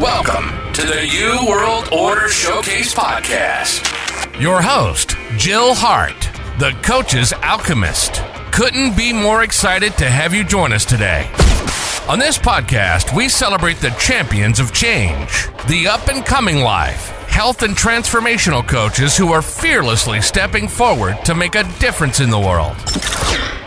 Welcome to the New World Order Showcase Podcast. Your host, Jill Hart, the Coach's Alchemist. Couldn't be more excited to have you join us today. On this podcast, we celebrate the champions of change, the up-and-coming life, health and transformational coaches who are fearlessly stepping forward to make a difference in the world.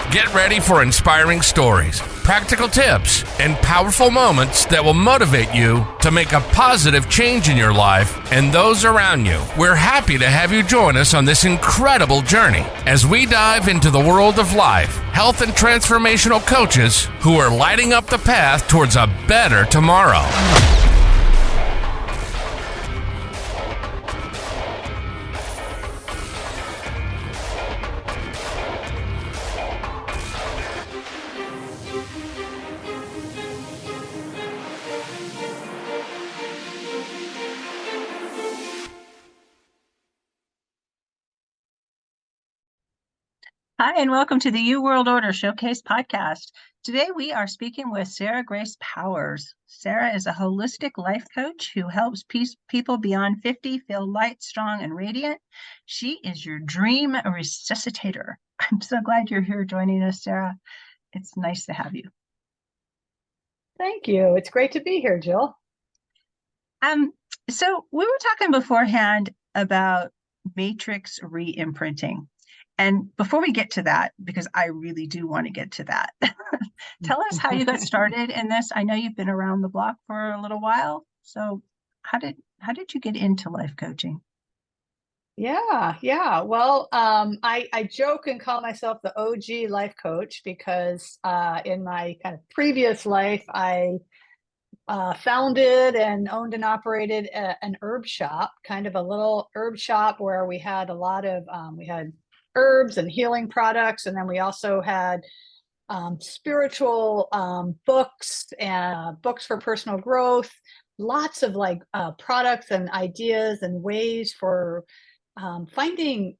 Get ready for inspiring stories, practical tips, and powerful moments that will motivate you to make a positive change in your life and those around you. We're happy to have you join us on this incredible journey as we dive into the world of life, health, and transformational coaches who are lighting up the path towards a better tomorrow. Hi, and welcome to the New World Order Showcase Podcast. Today, we are speaking with Sarah Grace Powers. Sarah is a holistic life coach who helps people beyond 50 feel light, strong, and radiant. She is your dream resuscitator. I'm so glad you're here joining us, Sarah. It's nice to have you. Thank you. It's great to be here, Jill. So we were talking beforehand about Matrix Reimprinting. And before we get to that, because I really do want to get to that, tell us how you got started in this. I know you've been around the block for a little while. So how did you get into life coaching? Yeah. Well, I joke and call myself the OG life coach because in my kind of previous life, I founded and owned and operated an herb shop, kind of a little herb shop where we had a lot of, we had herbs and healing products. And then we also had spiritual books and books for personal growth, lots of products and ideas and ways for finding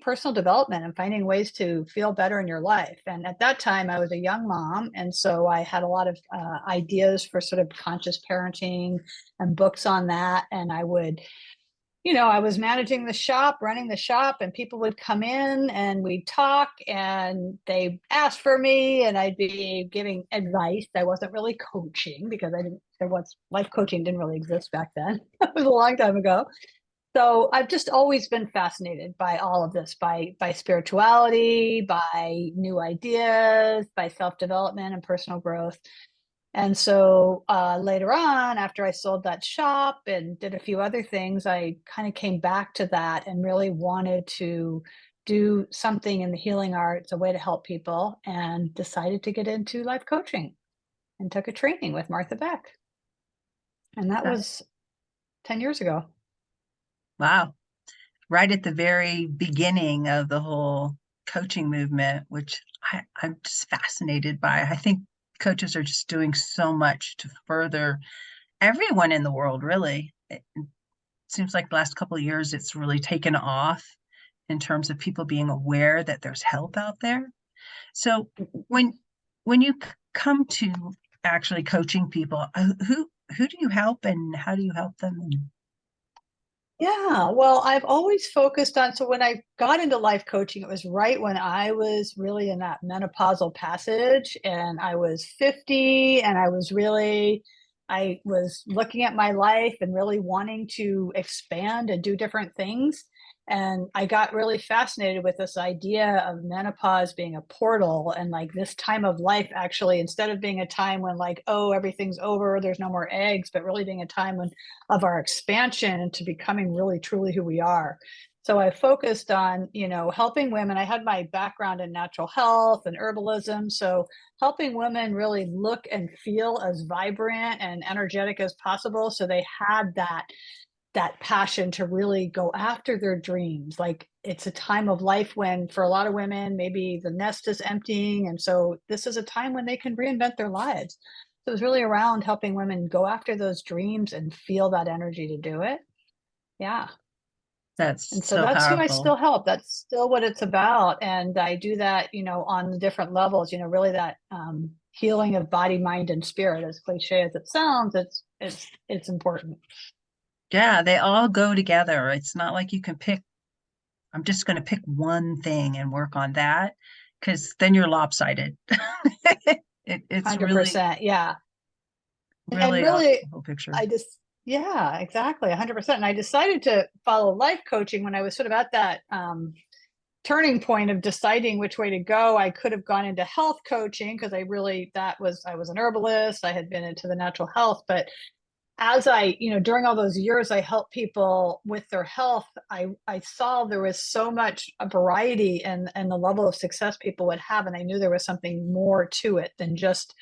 personal development and finding ways to feel better in your life. And at that time, I was a young mom. And so I had a lot of ideas for sort of conscious parenting and books on that. And I would I was managing the shop, running the shop, and people would come in and we'd talk and they asked for me and I'd be giving advice. I wasn't really coaching because life coaching didn't really exist back then. It was a long time ago. So I've just always been fascinated by all of this, by spirituality, by new ideas, by self-development and personal growth. And so later on, after I sold that shop and did a few other things, I kind of came back to that and really wanted to do something in the healing arts, a way to help people, and decided to get into life coaching and took a training with Martha Beck. And that was 10 years ago. Wow. Right at the very beginning of the whole coaching movement, which I'm just fascinated by. I think coaches are just doing so much to further everyone in the world, really. It seems like the last couple of years, it's really taken off in terms of people being aware that there's help out there. So when you come to actually coaching people, who do you help and how do you help them? Yeah, well, I've always focused on, so when I got into life coaching, it was right when I was really in that menopausal passage and I was 50 and I was looking at my life and really wanting to expand and do different things. And I got really fascinated with this idea of menopause being a portal and this time of life, actually, instead of being a time when everything's over, there's no more eggs, but really being a time of our expansion into becoming really truly who we are. So I focused on, helping women. I had my background in natural health and herbalism. So helping women really look and feel as vibrant and energetic as possible. So they had that passion to really go after their dreams. It's a time of life when, for a lot of women, maybe the nest is emptying. And so this is a time when they can reinvent their lives. So it was really around helping women go after those dreams and feel that energy to do it. Yeah. That's so that's powerful. Who I still help. That's still what it's about. And I do that, on the different levels, really that healing of body, mind, and spirit. As cliche as it sounds, it's important. Yeah, they all go together. It's not like you can pick, I'm just going to pick one thing and work on that, because then you're lopsided. It's really, 100%. Yeah. And really a really, whole picture. yeah, exactly. 100%. And I decided to follow life coaching when I was sort of at that turning point of deciding which way to go. I could have gone into health coaching because I was an herbalist. I had been into the natural health, but as I, during all those years, I helped people with their health. I saw there was so much variety and the level of success people would have. And I knew there was something more to it than just,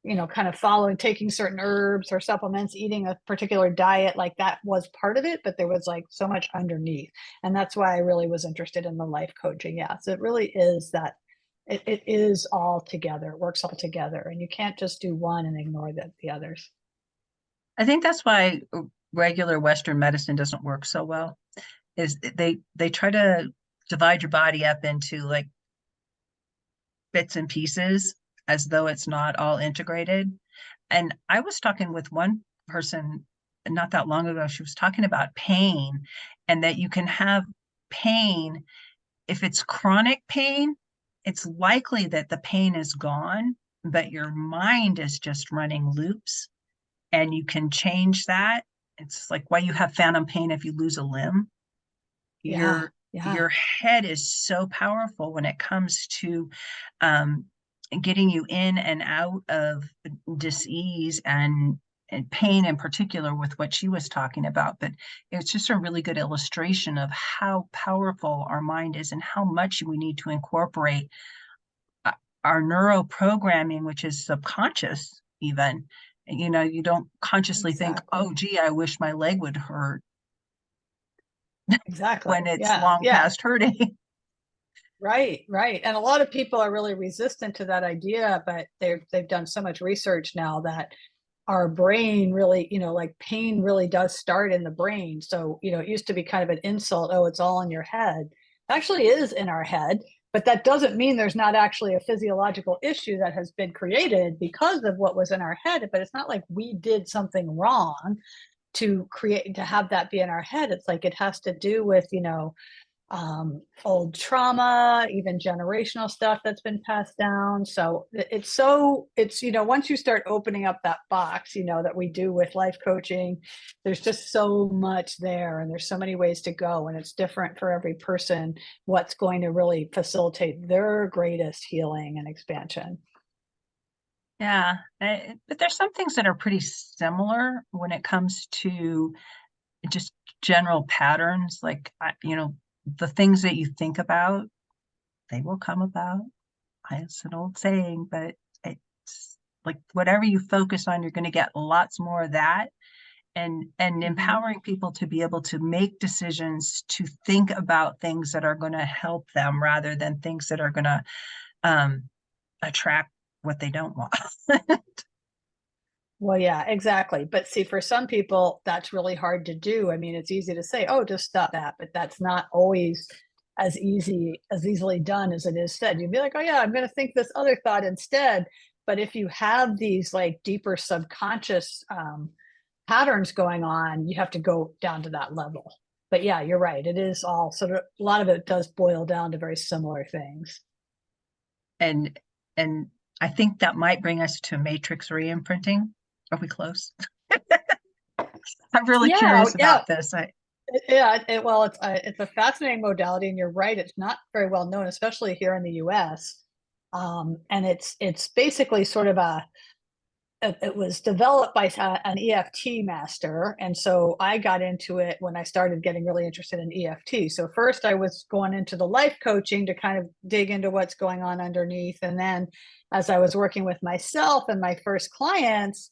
kind of taking certain herbs or supplements, eating a particular diet. Like that was part of it, but there was like so much underneath. And that's why I really was interested in the life coaching. Yeah. So it really is that it is all together, it works all together. And you can't just do one and ignore the others. I think that's why regular Western medicine doesn't work so well, is they try to divide your body up into like bits and pieces as though it's not all integrated. And I was talking with one person not that long ago. She was talking about pain, and that you can have pain. If it's chronic pain, it's likely that the pain is gone, but your mind is just running loops, and you can change that. It's like why you have phantom pain if you lose a limb. Yeah. Your head is so powerful when it comes to getting you in and out of disease and pain in particular, with what she was talking about. But it's just a really good illustration of how powerful our mind is and how much we need to incorporate our neuro programming, which is subconscious even. You don't consciously think, oh, gee, I wish my leg would hurt. Exactly. When it's long past hurting. Right. And a lot of people are really resistant to that idea, but they've done so much research now that our brain really, like pain really does start in the brain. So, it used to be kind of an insult. Oh, it's all in your head. It actually is in our head, but that doesn't mean there's not actually a physiological issue that has been created because of what was in our head. But it's not like we did something wrong to have that be in our head. It's like it has to do with, old trauma, even generational stuff that's been passed down. So it's once you start opening up that box, that we do with life coaching, there's just so much there, and there's so many ways to go, and it's different for every person what's going to really facilitate their greatest healing and expansion. Yeah, but there's some things that are pretty similar when it comes to just general patterns. Like, the things that you think about, they will come about. It's an old saying, but it's like whatever you focus on, you're going to get lots more of that. And empowering people to be able to make decisions, to think about things that are going to help them rather than things that are going to attract what they don't want. Well, yeah, exactly. But see, for some people, that's really hard to do. I mean, it's easy to say, oh, just stop that. But that's not always as easily done as it is said. You'd be like, oh, yeah, I'm going to think this other thought instead. But if you have these like deeper subconscious patterns going on, you have to go down to that level. But yeah, you're right. It is all sort of, a lot of it does boil down to very similar things. And I think that might bring us to Matrix Reimprinting. Are we close? I'm really curious about this. It's a fascinating modality, and you're right. It's not very well known, especially here in the U.S. And it's basically sort of it was developed by an EFT master. And so I got into it when I started getting really interested in EFT. So first I was going into the life coaching to kind of dig into what's going on underneath. And then as I was working with myself and my first clients,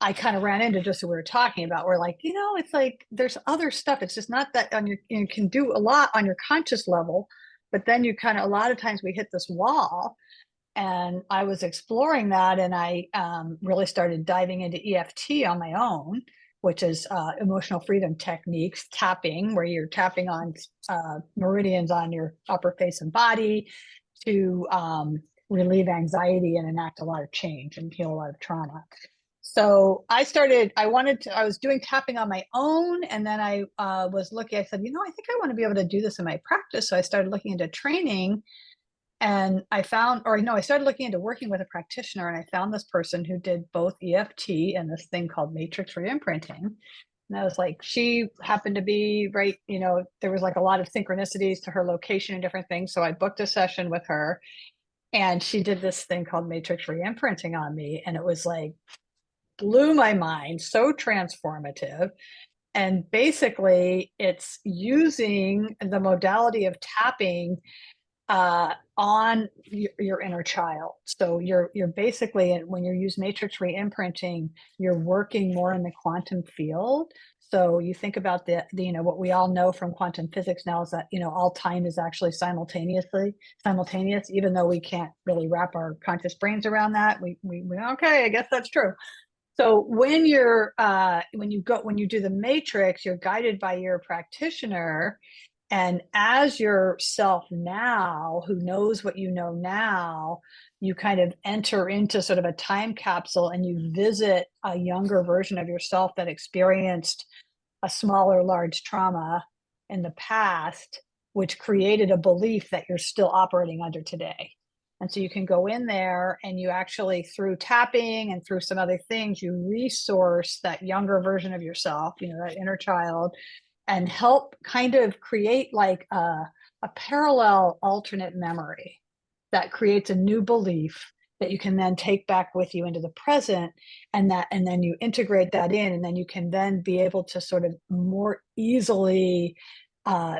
I kind of ran into just what we were talking about. We're like, it's like there's other stuff. It's just not that you can do a lot on your conscious level, but then you kind of, a lot of times we hit this wall. And I was exploring that, and I really started diving into EFT on my own, which is emotional freedom techniques, tapping, where you're tapping on meridians on your upper face and body to relieve anxiety and enact a lot of change and heal a lot of trauma. So I was doing tapping on my own. And then I was looking, I said, I think I want to be able to do this in my practice. So I started looking into training, and I started looking into working with a practitioner, and I found this person who did both EFT and this thing called Matrix Reimprinting. And I was like, she happened to be right, there was like a lot of synchronicities to her location and different things. So I booked a session with her, and she did this thing called Matrix Reimprinting on me. And it was like, blew my mind, so transformative. And basically, it's using the modality of tapping on your inner child. So you're basically, when you use Matrix Reimprinting, you're working more in the quantum field. So you think about the what we all know from quantum physics now is that all time is actually simultaneous, even though we can't really wrap our conscious brains around that. We okay, I guess that's true. So when when you do the matrix, you're guided by your practitioner, and as yourself now, who knows what you know now, you kind of enter into sort of a time capsule, and you visit a younger version of yourself that experienced a small or large trauma in the past, which created a belief that you're still operating under today. And so you can go in there, and you actually, through tapping and through some other things, you resource that younger version of yourself, that inner child, and help kind of create like a parallel alternate memory that creates a new belief that you can then take back with you into the present, and then you integrate that in, and then you can then be able to sort of more easily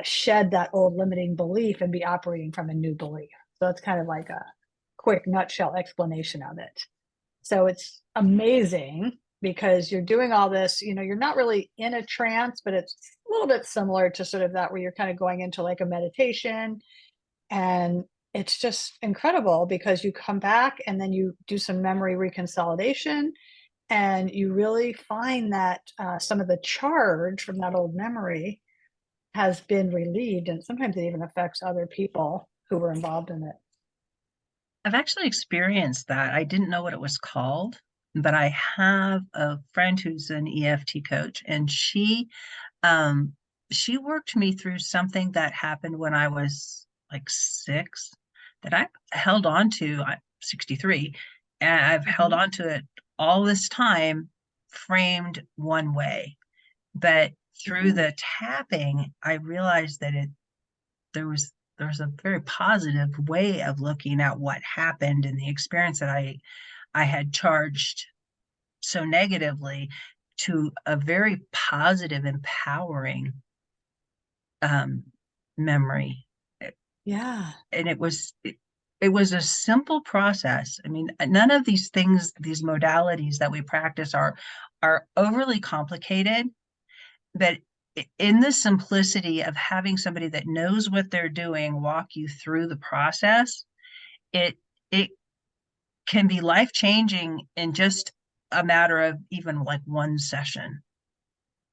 shed that old limiting belief and be operating from a new belief. So that's kind of like a quick nutshell explanation of it. So it's amazing because you're doing all this, you're not really in a trance, but it's a little bit similar to sort of that, where you're kind of going into like a meditation. And it's just incredible because you come back and then you do some memory reconsolidation, and you really find that some of the charge from that old memory has been relieved. And sometimes it even affects other people who were involved in it. I've actually experienced that. I didn't know what it was called, but I have a friend who's an EFT coach, and she worked me through something that happened when I was like 6 that I held on to. I'm 63, and I've held on to it all this time, framed one way. But through the tapping, I realized that there was a very positive way of looking at what happened and the experience that I had charged so negatively to a very positive, empowering memory. Yeah. And it was a simple process. I mean, none of these things, these modalities that we practice are overly complicated, but in the simplicity of having somebody that knows what they're doing walk you through the process, it can be life-changing in just a matter of even like one session.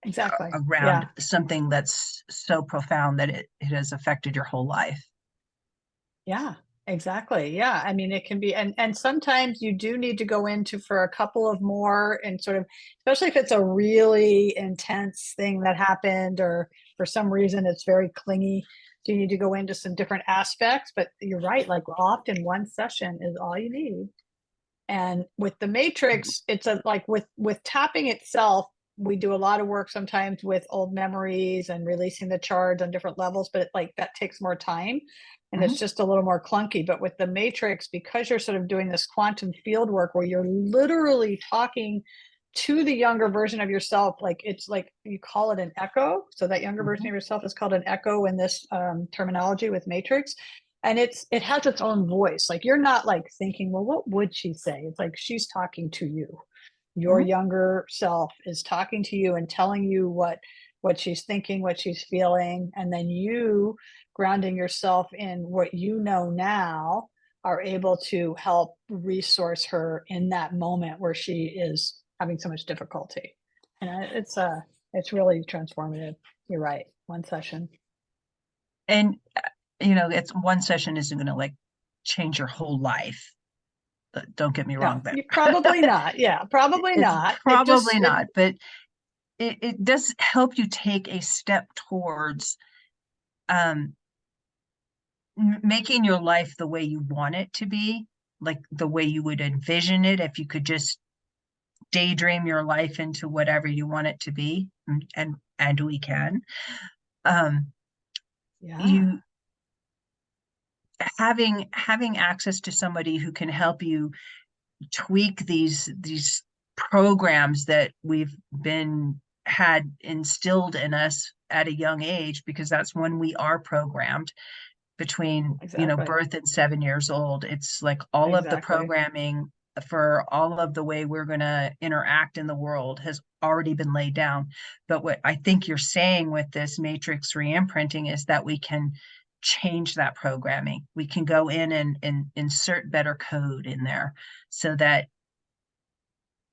Exactly. Around something that's so profound that it has affected your whole life. Yeah, exactly. Yeah. I mean, it can be, and sometimes you do need to go into for a couple of more, and sort of, especially if it's a really intense thing that happened, or for some reason it's very clingy. So you need to go into some different aspects, but you're right. Like often one session is all you need. And with the matrix, it's like with tapping itself, we do a lot of work sometimes with old memories and releasing the charge on different levels, but that takes more time, and it's just a little more clunky. But with the matrix, because you're sort of doing this quantum field work where you're literally talking to the younger version of yourself, like it's like you call it an echo. So that younger version of yourself is called an echo in this terminology with matrix. And it has its own voice. Like you're not like thinking, well, what would she say? It's like she's talking to you. Your younger self is talking to you and telling you what she's thinking, what she's feeling, and then you, grounding yourself in what you know now, are able to help resource her in that moment where she is having so much difficulty. And it's really transformative. You're right. One session. And it's one session isn't going to like change your whole life. Don't get me wrong, but probably not. Yeah, probably it's not. probably not, but it does help you take a step towards making your life the way you want it to be, like the way you would envision it if you could just daydream your life into whatever you want it to be, and we can. You having access to somebody who can help you tweak these programs that we've had instilled in us at a young age, because that's when we are programmed, between birth and 7 years old. It's like all of the programming for all of the way we're going to interact in the world has already been laid down. But what I think you're saying with this matrix reimprinting is that we can change that programming. We can go in and insert better code in there, so that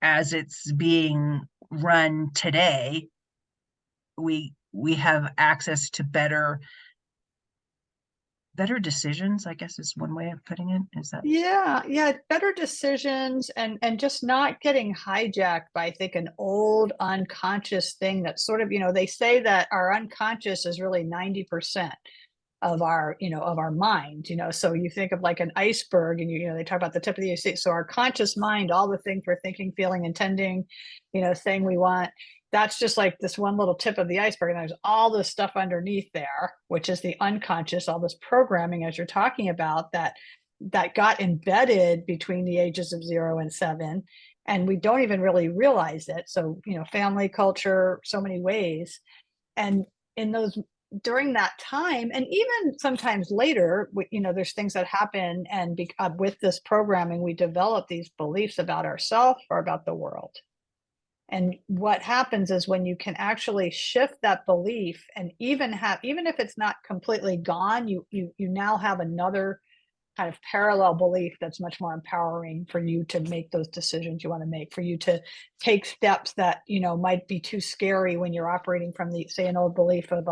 as it's being run today, we have access to better decisions, I guess is one way of putting it. Is that? Yeah, better decisions, and just not getting hijacked by, I think, an old unconscious thing that sort of, they say that our unconscious is really 90% of our, of our mind, so you think of like an iceberg, and they talk about the tip of the iceberg. So our conscious mind, all the things we're thinking, feeling, intending, saying we want, that's just like this one little tip of the iceberg, and there's all this stuff underneath there, which is the unconscious, all this programming, as you're talking about, that got embedded between the ages of 0 and 7, and we don't even really realize it. So family, culture, so many ways, and in those, during that time, and even sometimes later, there's things that happen, and with this programming, we develop these beliefs about ourselves or about the world. And what happens is, when you can actually shift that belief, and even if it's not completely gone, you now have another kind of parallel belief that's much more empowering for you to make those decisions you want to make, for you to take steps that might be too scary when you're operating from say an old belief of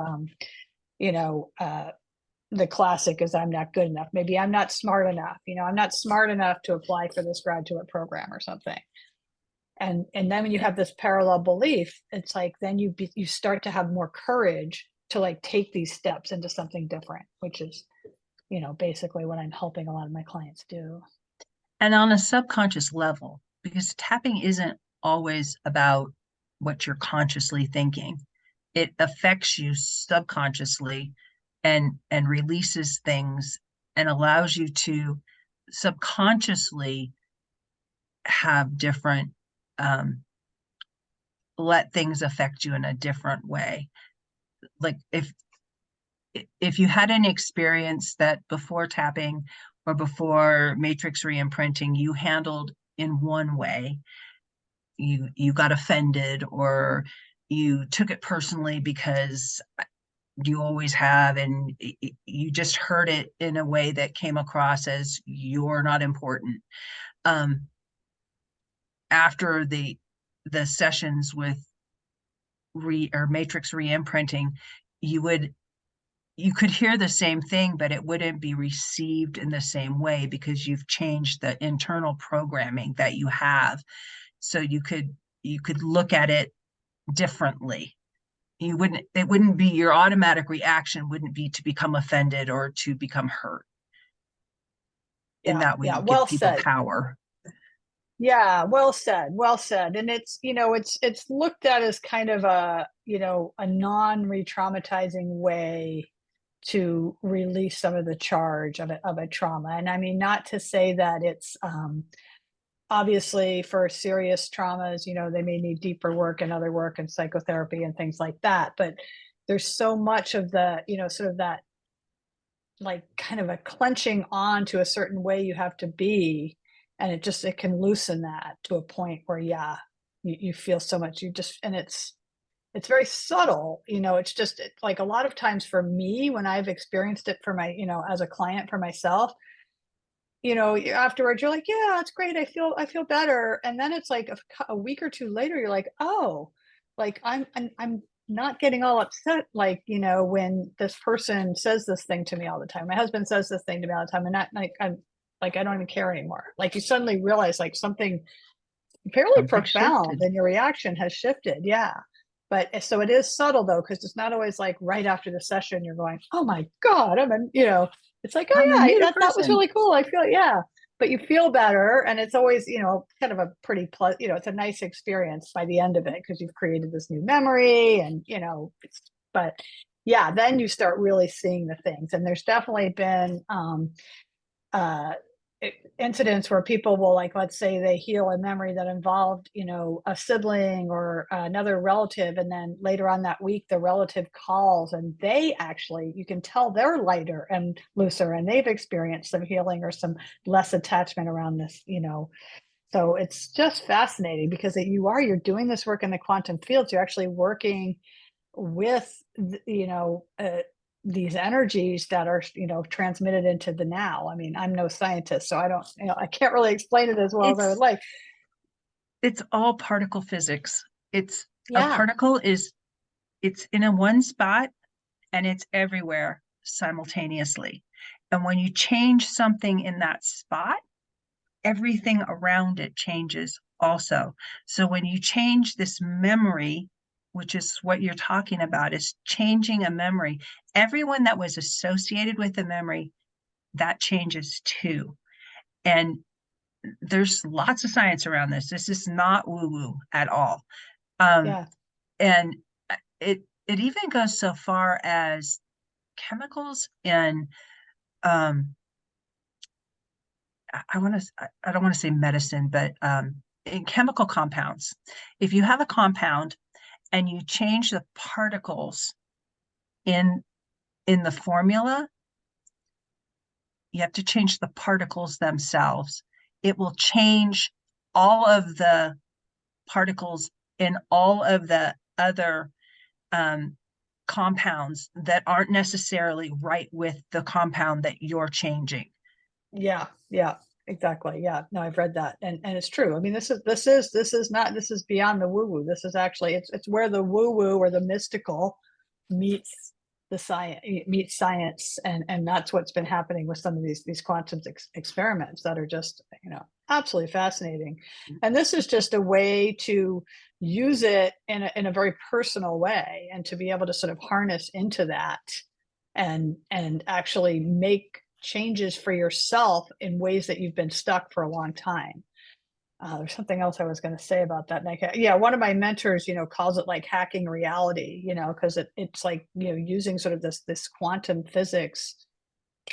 the classic is, I'm not good enough, maybe I'm not smart enough, I'm not smart enough to apply for this graduate program or something. And then when you have this parallel belief, it's like, then you start to have more courage to like take these steps into something different, which is basically what I'm helping a lot of my clients do. And on a subconscious level, because tapping isn't always about what you're consciously thinking. It affects you subconsciously and releases things and allows you to subconsciously have different, let things affect you in a different way. Like if you had an experience that before tapping or before matrix reimprinting you handled in one way, you got offended, or you took it personally because you always have, and you just heard it in a way that came across as you're not important. After the sessions with matrix reimprinting, you could hear the same thing, but it wouldn't be received in the same way, because you've changed the internal programming that you have. So you could look at it differently. It wouldn't be, your automatic reaction wouldn't be to become offended or to become hurt. In that way, well give people said. power. Yeah, well said. And it's, it's looked at as kind of a non-re-traumatizing way to release some of the charge of a trauma. And I mean, not to say that it's obviously for serious traumas, they may need deeper work and other work and psychotherapy and things like that. But there's so much of the, sort of that, like kind of a clenching on to a certain way you have to be. And it can loosen that to a point where, you feel so much, and it's very subtle, it's like a lot of times for me, when I've experienced it for my, as a client for myself, afterwards you're like, yeah, it's great. I feel better. And then it's like a week or two later, you're like, oh, like I'm not getting all upset. Like, when this person says this thing to me all the time, my husband says this thing to me all the time. And Like, I don't even care anymore. Like, you suddenly realize like something fairly Something profound shifted. and your reaction has shifted. Yeah. But so it is subtle though, because it's not always like right after the session you're going, oh my God, it's like, I'm a oh yeah, new that was person. really cool. I feel, yeah. But you feel better. And it's always, kind of a pretty, it's a nice experience by the end of it, because you've created this new memory and, but yeah, then you start really seeing the things. And there's definitely been, uh, incidents where people will, like, let's say they heal a memory that involved, a sibling or another relative, and then later on that week the relative calls and they actually, you can tell they're lighter and looser and they've experienced some healing or some less attachment around this. So it's just fascinating, because you're doing this work in the quantum fields. You're actually working with these energies that are transmitted into the now. I mean, I'm no scientist, so I don't, I can't really explain it as well as I would like. It's all particle physics. It's a Yeah. particle it's in a one spot and it's everywhere simultaneously. And when you change something in that spot, everything around it changes also. So when you change this memory, which is what you're talking about, is changing a memory, everyone that was associated with the memory, that changes too. And there's lots of science around this. This is not woo-woo at all. Yeah. And it even goes so far as chemicals in I don't want to say medicine, but in chemical compounds. If you have a compound and you change the particles in the formula, you have to change the particles themselves. It will change all of the particles in all of the other compounds that aren't necessarily right with the compound that you're changing. Yeah. Yeah. Exactly. Yeah. No, I've read that, and it's true. I mean, this is beyond the woo woo. This is actually, it's where the woo woo or the mystical meets science, and that's what's been happening with some of these quantum experiments that are just absolutely fascinating. And this is just a way to use it in a very personal way, and to be able to sort of harness into that and actually make changes for yourself in ways that you've been stuck for a long time. There's something else I was going to say about that. Yeah, one of my mentors, calls it like hacking reality, because it's like, using sort of this quantum physics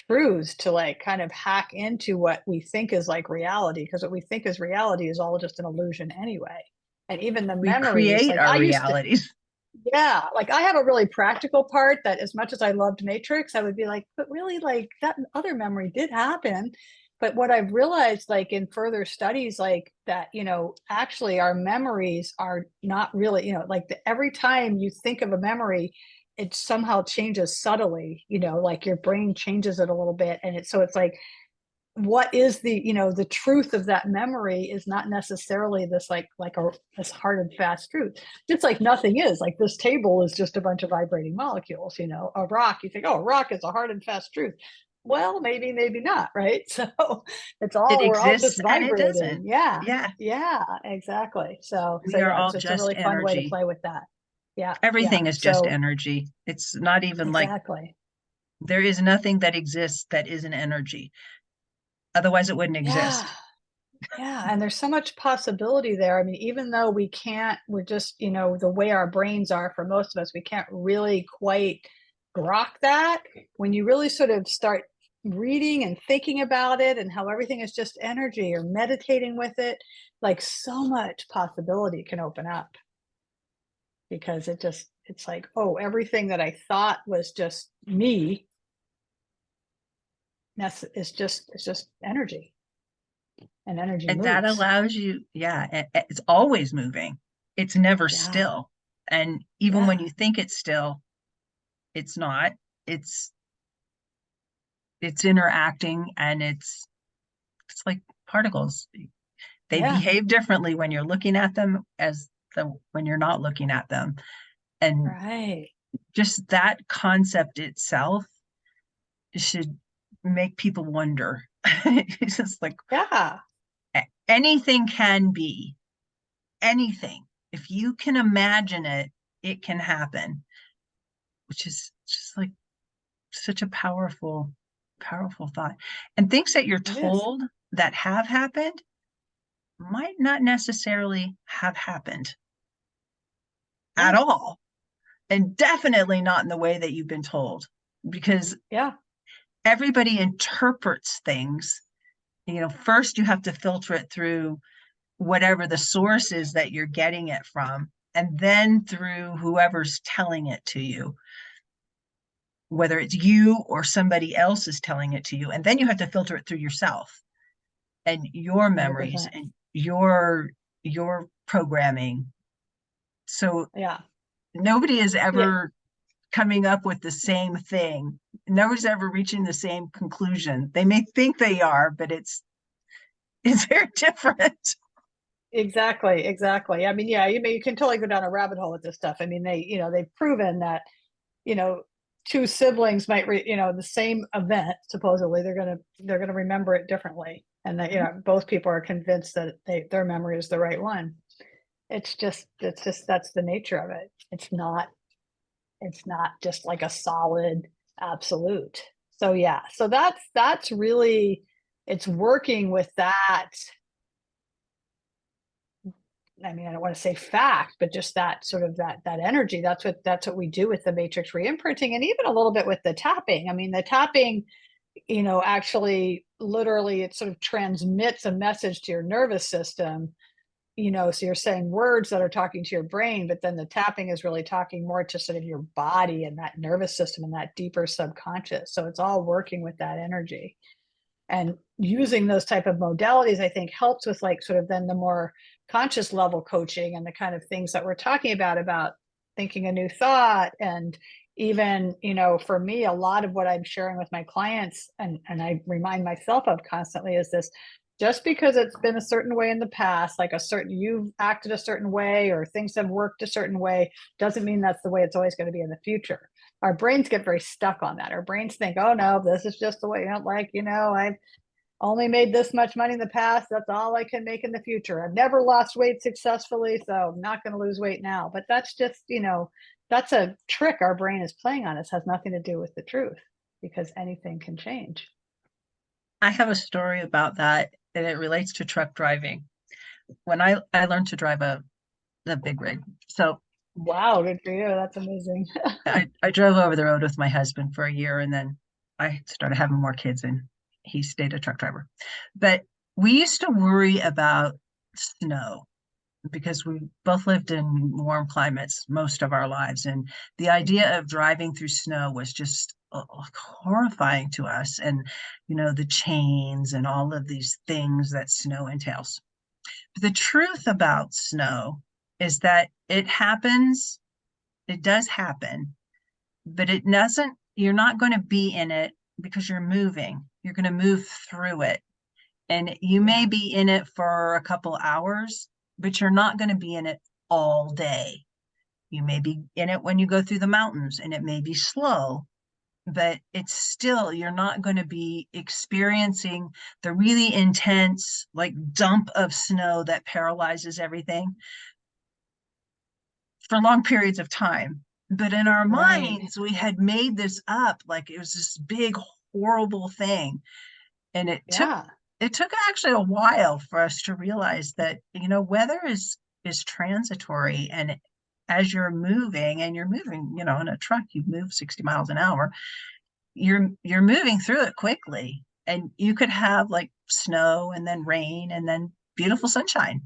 truths to like kind of hack into what we think is like reality, because what we think is reality is all just an illusion anyway. And even the We memories, create like our I used to, realities. yeah, like I have a really practical part that, as much as I loved Matrix, I would be like, but really, like, that other memory did happen. But what I've realized, like in further studies, like that, actually our memories are not really, like every time you think of a memory, it somehow changes subtly, like your brain changes it a little bit. And it's like, what is the truth of that memory is not necessarily this this hard and fast truth, just like nothing is. Like this table is just a bunch of vibrating molecules. A rock, you think, oh, a rock is a hard and fast truth. Well, maybe not, right? So It we're all exists just and it vibrating. doesn't. Yeah. Yeah, Yeah, exactly. So we are yeah, all it's just a just really fun way to energy. play with that. Yeah. Yeah. Everything is just So energy. It's not even like exactly. there is nothing that exists that isn't energy. Otherwise, it wouldn't Yeah. exist. Yeah, and there's so much possibility there. I mean, even though we're just, the way our brains are for most of us, we can't really quite grok that. When you really sort of start reading and thinking about it and how everything is just energy, or meditating with it, like so much possibility can open up, because it's like, oh, everything that I thought was just me, it's just energy, and energy And that moves. allows you, yeah, it's always moving. It's never Yeah. still. And even when Yeah. you think it's still, it's not. It's it's interacting and it's like particles. They Yeah. behave differently when you're looking at them when you're not looking at them. And Right. just that concept itself should make people wonder It's just like Yeah. anything can be, anything. If you can imagine it, it can happen, which is just like such a powerful, powerful thought. And things that you're It is. told that have happened might not necessarily have happened at Yeah. all. And definitely not in the way that you've been told, because Yeah. everybody interprets things. First you have to filter it through whatever the source is that you're getting it from, and then through whoever's telling it to you, whether it's you or somebody else is telling it to you. And then you have to filter it through yourself and your memories 100%. and your programming. So Yeah. nobody is Yeah. ever coming up with the same thing. Nobody's ever reaching the same conclusion. They may think they are, but it's very different. Exactly. Exactly. I mean, yeah, you can totally go down a rabbit hole with this stuff. I mean, they've proven that, you know, two siblings might, the same event, supposedly they're going to remember it differently. And that, both people are convinced that their memory is the right one. It's just, that's the nature of it. It's not just like a solid absolute. So yeah, so that's really, it's working with that. I mean, I don't want to say fact, but just that sort of that energy. That's what we do with the matrix reimprinting, and even a little bit with the tapping. I mean, the tapping, actually literally it sort of transmits a message to your nervous system. So you're saying words that are talking to your brain, but then the tapping is really talking more to sort of your body and that nervous system and that deeper subconscious. So it's all working with that energy. And using those type of modalities, I think, helps with like sort of then the more conscious level coaching and the kind of things that we're talking about thinking a new thought. And even, for me, a lot of what I'm sharing with my clients and I remind myself of constantly is this: just because it's been a certain way in the past, like you've acted a certain way or things have worked a certain way, doesn't mean that's the way it's always going to be in the future. Our brains get very stuck on that. Our brains think, oh no, this is just the way, I've only made this much money in the past. That's all I can make in the future. I've never lost weight successfully, so I'm not going to lose weight now. But that's just, that's a trick our brain is playing on us. Has nothing to do with the truth, because anything can change. I have a story about that, and it relates to truck driving. When I learned to drive a big rig. So Wow, good for you. That's amazing. I drove over the road with my husband for a year, and then I started having more kids, and he stayed a truck driver. But we used to worry about snow because we both lived in warm climates most of our lives. And the idea of driving through snow was just horrifying to us. And, the chains and all of these things that snow entails. But the truth about snow is that it does happen, but it doesn't, you're not going to be in it because you're moving. You're going to move through it. And you may be in it for a couple hours, but you're not going to be in it all day. You may be in it when you go through the mountains, and it may be slow, but it's still, you're not going to be experiencing the really intense like dump of snow that paralyzes everything for long periods of time. But in our Right. minds, we had made this up like it was this big, horrible thing. And Yeah. it took actually a while for us to realize that, weather is transitory. And as you're moving, in a truck, you move 60 miles an hour, you're moving through it quickly. And you could have like snow and then rain and then beautiful sunshine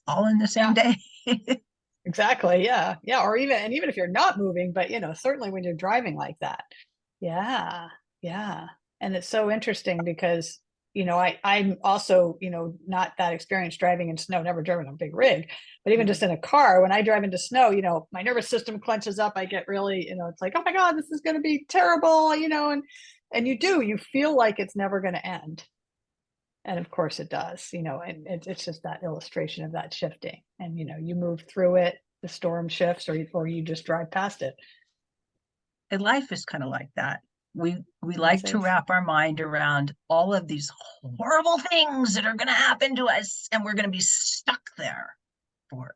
all in the same Yeah. day. Exactly. Yeah. Yeah. Or even if you're not moving, but certainly when you're driving like that. Yeah. Yeah. And it's so interesting because, I'm also, not that experienced driving in snow, never driven a big rig, but even just in a car, when I drive into snow, my nervous system clenches up. I get really, it's like, oh my God, this is going to be terrible, and you feel like it's never going to end. And of course it does, and it's just that illustration of that shifting. And, you move through it, the storm shifts, or you just drive past it. And life is kind of like that. We like to wrap our mind around all of these horrible things that are going to happen to us, and we're going to be stuck there forever.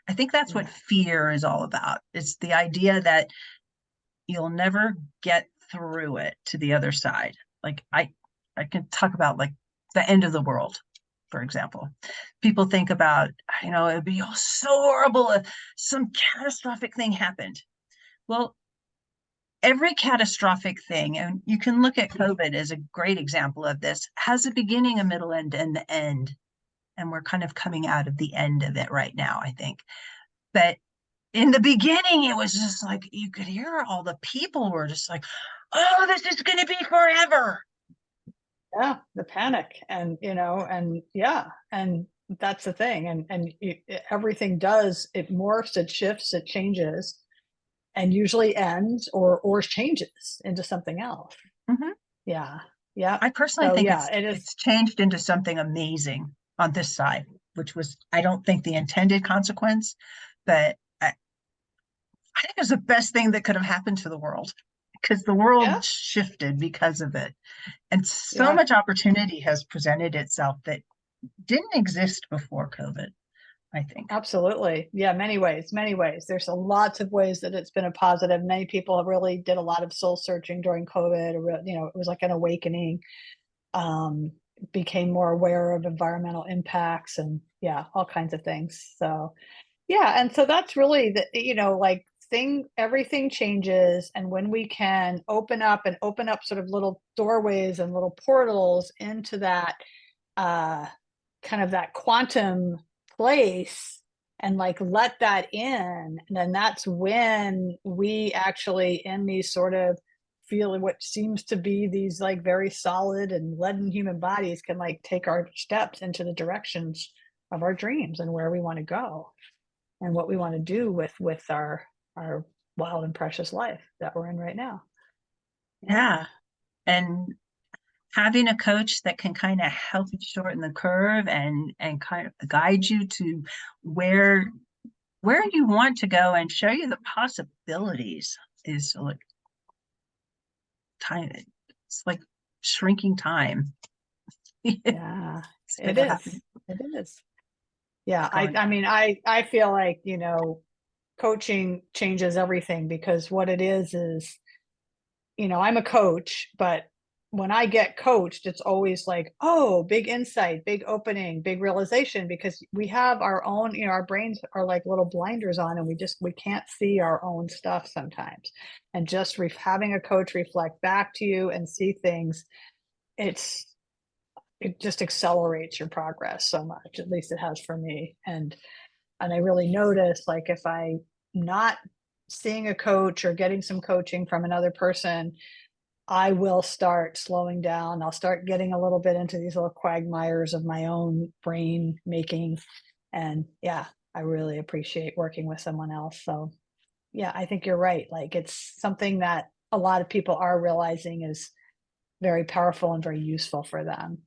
I think that's what fear is all about. It's the idea that you'll never get through it to the other side. Like I can talk about like the end of the world, for example. People think about, it'd be so horrible if some catastrophic thing happened. Well, every catastrophic thing, and you can look at COVID as a great example of this, has a beginning, a middle, and the end. And we're kind of coming out of the end of it right now, I think. But in the beginning, it was just like, you could hear all the people were just like, oh, this is going to be forever. Yeah, the panic, and and that's the thing, and everything does, it morphs, it shifts, it changes, and usually ends or changes into something else. Mm-hmm. Yeah. I personally think it's changed into something amazing on this side, which was, I don't think, the intended consequence, but I think it was the best thing that could have happened to the world, because the world shifted because of it. And so much opportunity has presented itself that didn't exist before COVID, I think. Absolutely. Yeah, many ways. There's lots of ways that it's been a positive. Many people have really did a lot of soul searching during COVID. It was like an awakening, became more aware of environmental impacts and all kinds of things. So, and so that's really everything changes. And when we can open up sort of little doorways and little portals into that, kind of that quantum place, and like let that in, and then that's when we actually, in these sort of feel what seems to be these like very solid and leaden human bodies, can like take our steps into the directions of our dreams and where we want to go and what we want to do with our wild and precious life that we're in right now. Yeah. And having a coach that can kind of help you shorten the curve and kind of guide you to where you want to go and show you the possibilities is like time. It's like shrinking time. Yeah, it is. It is. Yeah. I mean, I feel like, coaching changes everything, because what it is, I'm a coach, but when I get coached, it's always like, oh, big insight, big opening, big realization, because we have our own, our brains are like little blinders on, and we can't see our own stuff sometimes. And just having a coach reflect back to you and see things, it just accelerates your progress so much. At least it has for me. And I really notice, like, if I'm not seeing a coach or getting some coaching from another person, I will start slowing down. I'll start getting a little bit into these little quagmires of my own brain making. And I really appreciate working with someone else. So I think you're right. Like, it's something that a lot of people are realizing is very powerful and very useful for them.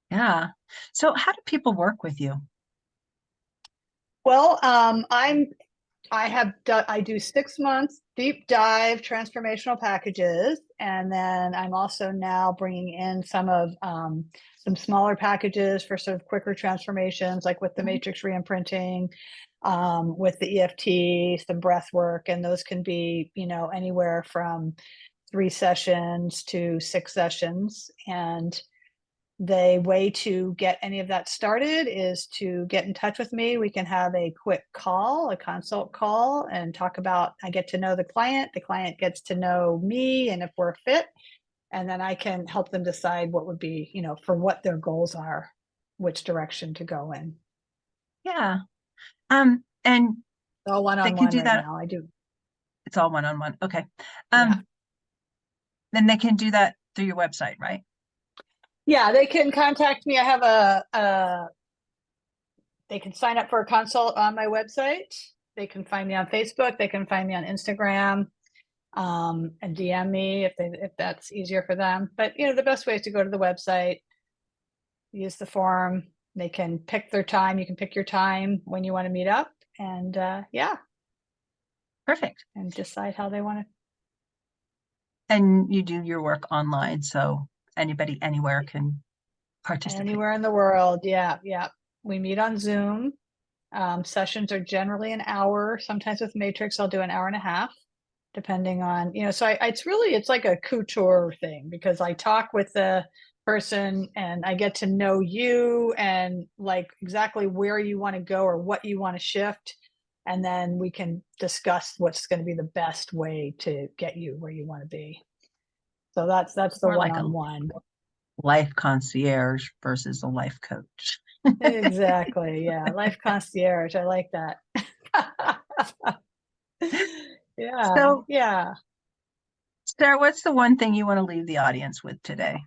Yeah. So how do people work with you? Well, I do 6 months deep dive transformational packages. And then I'm also now bringing in some smaller packages for sort of quicker transformations, like with the Matrix Reimprinting, with the EFT, some breath work. And those can be, anywhere from 3 sessions to 6 sessions. And the way to get any of that started is to get in touch with me. We can have a quick call, a consult call, and talk about, I get to know the client gets to know me, and if we're fit, and then I can help them decide what would be, for what their goals are, which direction to go in. Yeah. And it's all one-on-one right now. I do. It's all one-on-one. Okay. Then they can do that through your website, right? Yeah, they can contact me. I have they can sign up for a consult on my website. They can find me on Facebook. They can find me on Instagram, and DM me if that's easier for them. But, the best way is to go to the website, use the form. They can pick their time. You can pick your time when you want to meet up, and Perfect. And decide how they want to And you do your work online, so anybody anywhere can participate. Anywhere in the world. Yeah. Yeah. We meet on Zoom. Sessions are generally an hour. Sometimes with Matrix, I'll do an hour and a half, depending on, so it's like a couture thing, because I talk with the person and I get to know you and like exactly where you want to go or what you want to shift. And then we can discuss what's going to be the best way to get you where you want to be. So that's the More like a one-on-one. life concierge versus a life coach. Exactly. Yeah. Life concierge. I like that. Yeah. So, Yeah. Sarah, what's the one thing you want to leave the audience with today?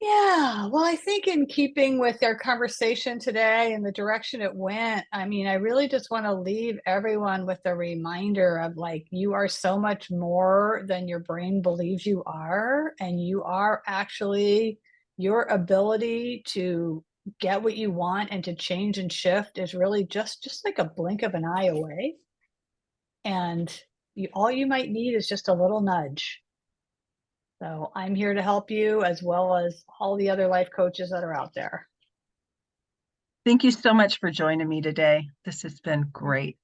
Yeah, well, I think in keeping with our conversation today and the direction it went, I mean, I really just want to leave everyone with a reminder of like, you are so much more than your brain believes you are. And you are actually, your ability to get what you want and to change and shift is really just like a blink of an eye away. And all you might need is just a little nudge. So I'm here to help you, as well as all the other life coaches that are out there. Thank you so much for joining me today. This has been great.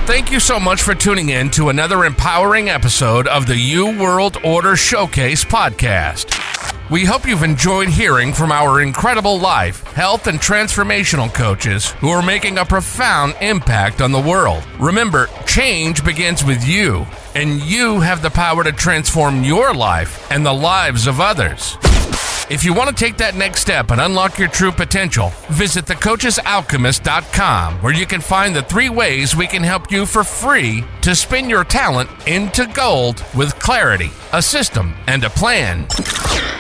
Thank you so much for tuning in to another empowering episode of the You World Order Showcase podcast. We hope you've enjoyed hearing from our incredible life, health, and transformational coaches who are making a profound impact on the world. Remember, change begins with you, and you have the power to transform your life and the lives of others. If you want to take that next step and unlock your true potential, visit thecoachesalchemist.com, where you can find the 3 ways we can help you for free to spin your talent into gold with clarity, a system, and a plan.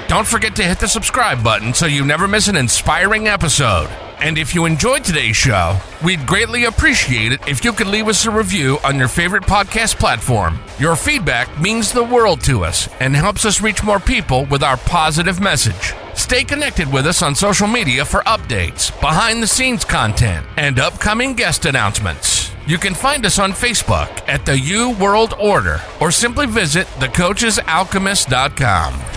Don't forget to hit the subscribe button so you never miss an inspiring episode. And if you enjoyed today's show, we'd greatly appreciate it if you could leave us a review on your favorite podcast platform. Your feedback means the world to us and helps us reach more people with our positive message. Stay connected with us on social media for updates, behind-the-scenes content, and upcoming guest announcements. You can find us on Facebook at the You World Order, or simply visit thecoachesalchemist.com.